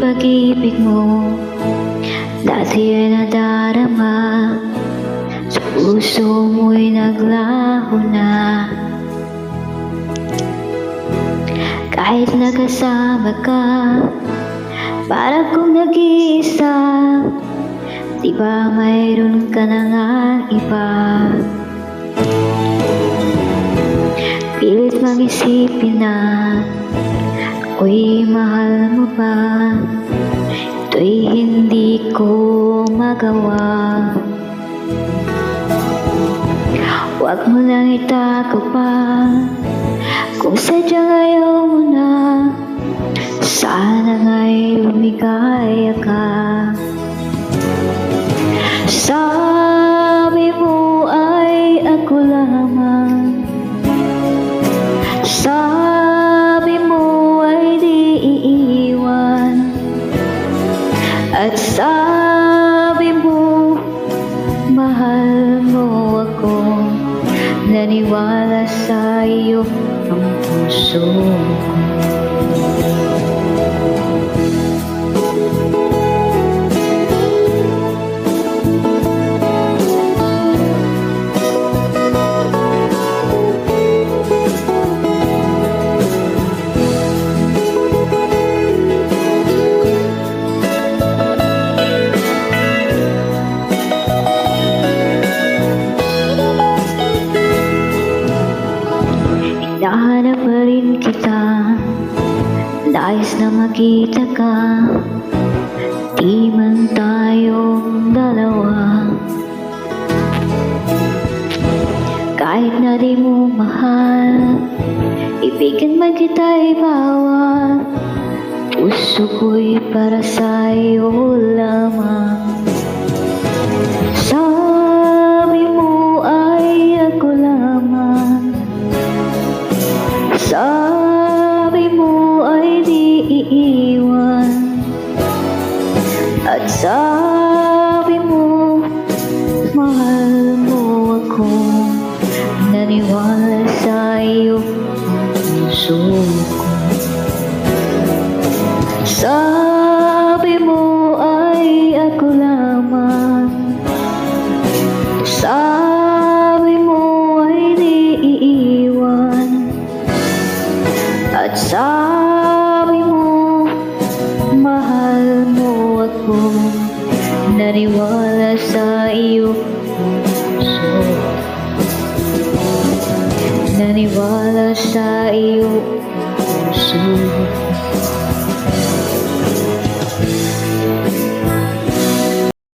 pag-ibig mo dati ay nadarama, sa puso mo'y naglaho na. Kahit nakasama ka, para kung nag-iisa, di ba mayroon ka na nga iba? Pilit mag-isipin na ako'y mahal mo ba? Ito'y hindi ko magawa. Huwag mo lang itago pa kung sadyang ayaw mo na. Sana nga'y lumigaya ka. Sabi mo ay ako lamang, sabi mo ay di iiwan, at sabi mo mahal mo ako. Naniwala sa iyo ang puso ko. Hinahanap pa rin kita, nais na makita ka, di man tayong dalawa. Kahit na di mo mahal, ibigin man kita'y bawal, puso ko'y para sa'yo lamang. Sabi mo ay ako lamang, sabi mo ay di iiwan, at sabi mo mahal mo ako. Naniwala sa iyo ang puso ko. Sabi mo ay ako lamang, sabi mo ay di iiwan, at sabi mo mahal mo ako. Naniwala sa iyo ang puso, naniwala sa iyo ang puso.